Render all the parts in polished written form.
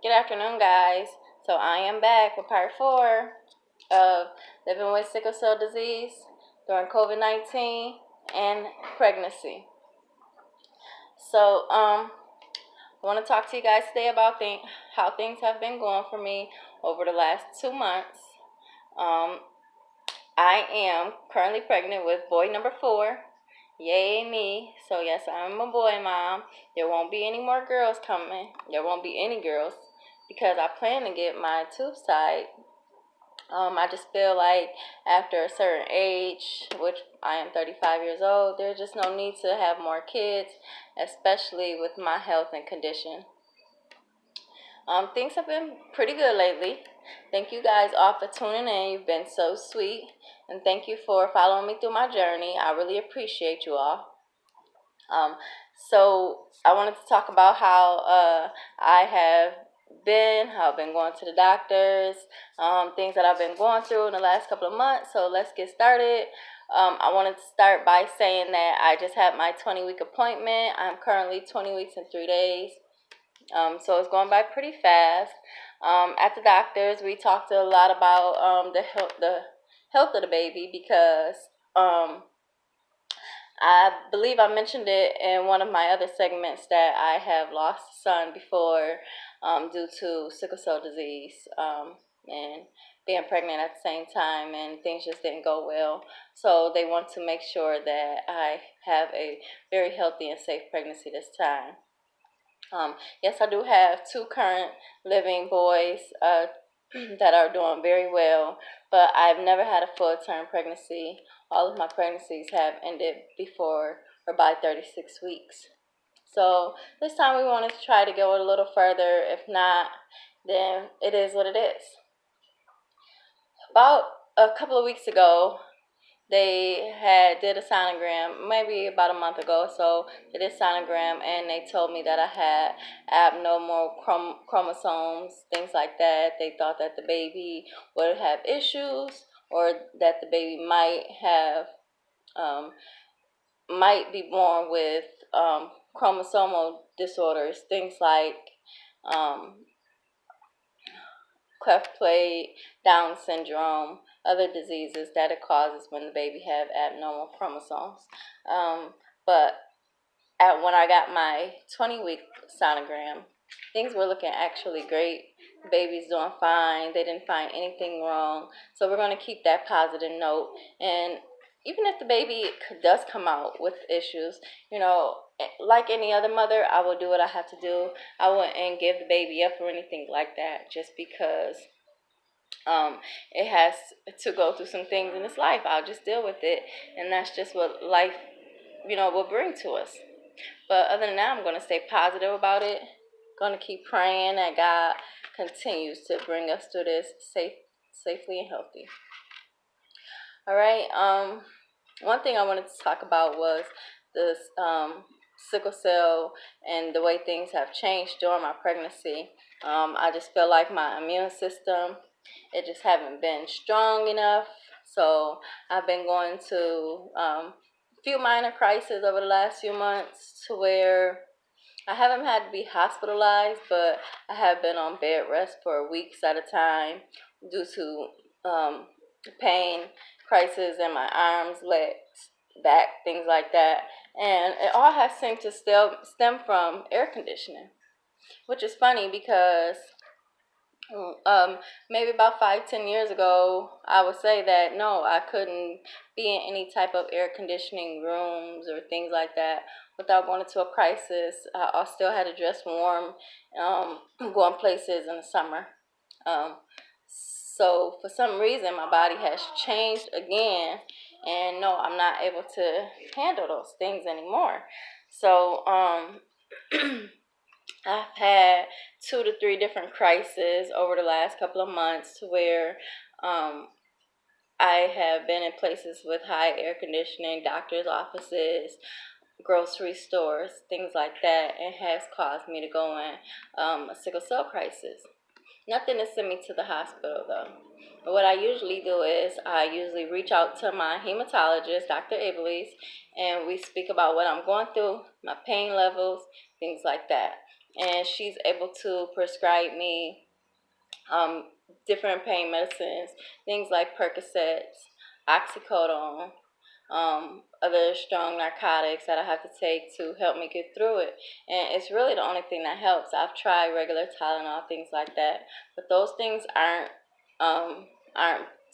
Good afternoon, guys. So I am back with part 4 of living with sickle cell disease during COVID-19 and pregnancy. So I want to talk to you guys today about how things have been going for me over the last 2 months. I am currently pregnant with boy number 4. Yay me. So yes, I'm a boy mom. There won't be any more girls coming. There won't be any girls because I plan to get my tubes tied. I just feel like after a certain age, which I am 35 years old, there's just no need to have more kids, especially with my health and condition. Things have been pretty good lately. Thank you guys all for tuning in. You've been so sweet. And thank you for following me through my journey. I really appreciate you all. So I wanted to talk about how how I've been going to the doctors, things that I've been going through in the last couple of months. So let's get started. I wanted to start by saying that I just had my 20-week appointment. I'm currently 20 weeks and 3 days. So it's going by pretty fast. At the doctors, we talked a lot about the health of the baby because I believe I mentioned it in one of my other segments that I have lost a son before due to sickle cell disease and being pregnant at the same time, and things just didn't go well. So they want to make sure that I have a very healthy and safe pregnancy this time. Yes, I do have 2 current living boys that are doing very well, but I've never had a full-term pregnancy. All of my pregnancies have ended before or by 36 weeks. So this time we wanted to try to go a little further. If not, then it is what it is. About a couple of weeks ago, they did a sonogram maybe about a month ago. So they did a sonogram and they told me that I had abnormal chromosomes, things like that. They thought that the baby would have issues or that the baby might be born with chromosomal disorders, things like cleft plate, Down syndrome, other diseases that it causes when the baby have abnormal chromosomes. But when I got my 20-week sonogram, things were looking actually great. The baby's doing fine. They didn't find anything wrong. So we're going to keep that positive note. And even if the baby does come out with issues, like any other mother, I will do what I have to do. I wouldn't give the baby up or anything like that just because it has to go through some things in its life. I'll just deal with it, and that's just what life, will bring to us. But other than that, I'm going to stay positive about it. Going to keep praying that God continues to bring us through this safely and healthy. All right. One thing I wanted to talk about was this sickle cell and the way things have changed during my pregnancy. I just feel like my immune system, it just haven't been strong enough. So I've been going to few minor crises over the last few months to where I haven't had to be hospitalized, but I have been on bed rest for weeks at a time due to pain, crisis in my arms, legs, back, things like that. And it all has seemed to stem from air conditioning, which is funny because maybe about 5-10 years ago, I would say that no, I couldn't be in any type of air conditioning rooms or things like that without going into a crisis. I still had to dress warm, going places in the summer. So for some reason, my body has changed again, and no, I'm not able to handle those things anymore. So I've had 2 to 3 different crises over the last couple of months to where I have been in places with high air conditioning, doctor's offices, grocery stores, things like that, and has caused me to go in a sickle cell crisis. Nothing to send me to the hospital though. But what I usually do is I usually reach out to my hematologist, Dr. Ibley's, and we speak about what I'm going through, my pain levels, things like that. and she's able to prescribe me um, different pain medicines, things like Percocets, oxycodone, other strong narcotics that I have to take to help me get through it. And it's really the only thing that helps. I've tried regular Tylenol, things like that, but those things aren't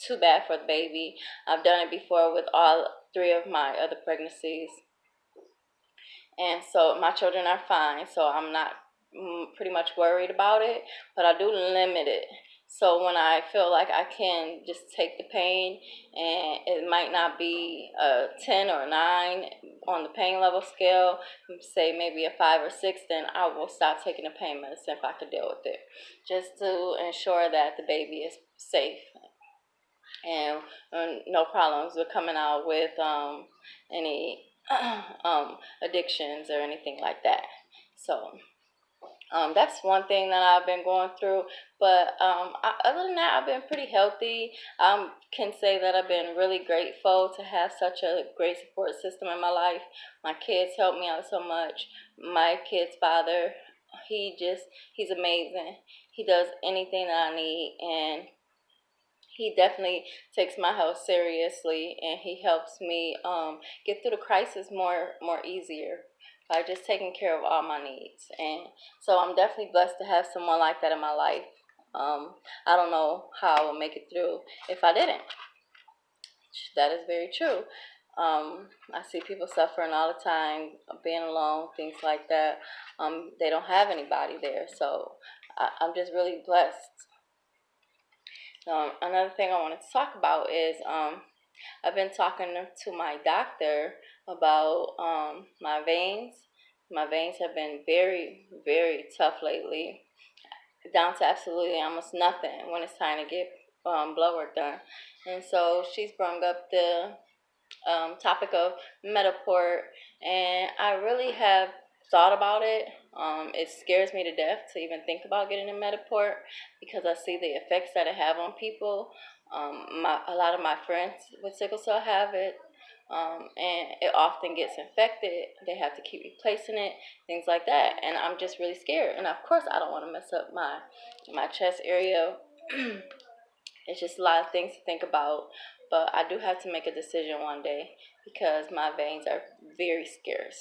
too bad for the baby. I've done it before with all three of my other pregnancies, and so my children are fine. So I'm not pretty much worried about it, but I do limit it. So when I feel like I can just take the pain, and it might not be a 10 or a 9 on the pain level scale, say maybe a 5 or 6, then I will stop taking the pain medicine if I can deal with it, just to ensure that the baby is safe and no problems with coming out with any addictions or anything like that. So that's one thing that I've been going through. But other than that, I've been pretty healthy. I can say that I've been really grateful to have such a great support system in my life. My kids help me out so much. My kid's father, he's amazing. He does anything that I need, and he definitely takes my health seriously, and he helps me get through the crisis more easier by just taking care of all my needs. And so I'm definitely blessed to have someone like that in my life. I don't know how I would make it through if I didn't. That is very true. I see people suffering all the time, being alone, things like that. They don't have anybody there, so I'm just really blessed. Another thing I wanted to talk about is I've been talking to my doctor about my veins. My veins have been very, very tough lately, down to absolutely almost nothing when it's time to get blood work done. And so she's brought up the topic of Metaport, and I really have thought about it. It scares me to death to even think about getting a Metaport because I see the effects that it have on people. A lot of my friends with sickle cell have it, and it often gets infected. They have to keep replacing it, things like that, and I'm just really scared. And of course, I don't want to mess up my chest area. It's just a lot of things to think about, but I do have to make a decision one day because my veins are very scarce.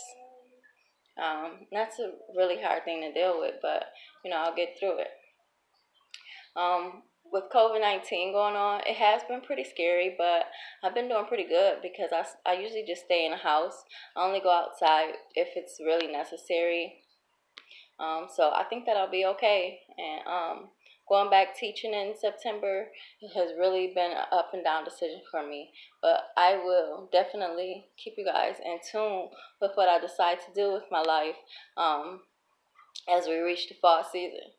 That's a really hard thing to deal with, but I'll get through it. With COVID-19 going on, it has been pretty scary, but I've been doing pretty good because I usually just stay in the house. I only go outside if it's really necessary. So I think that I'll be okay. And going back teaching in September has really been an up and down decision for me. But I will definitely keep you guys in tune with what I decide to do with my life as we reach the fall season.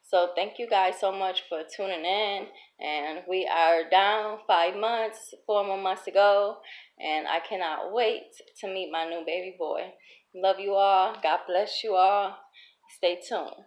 So thank you guys so much for tuning in. And we are down 5 months, 4 more months to go. And I cannot wait to meet my new baby boy. Love you all. God bless you all. Stay tuned.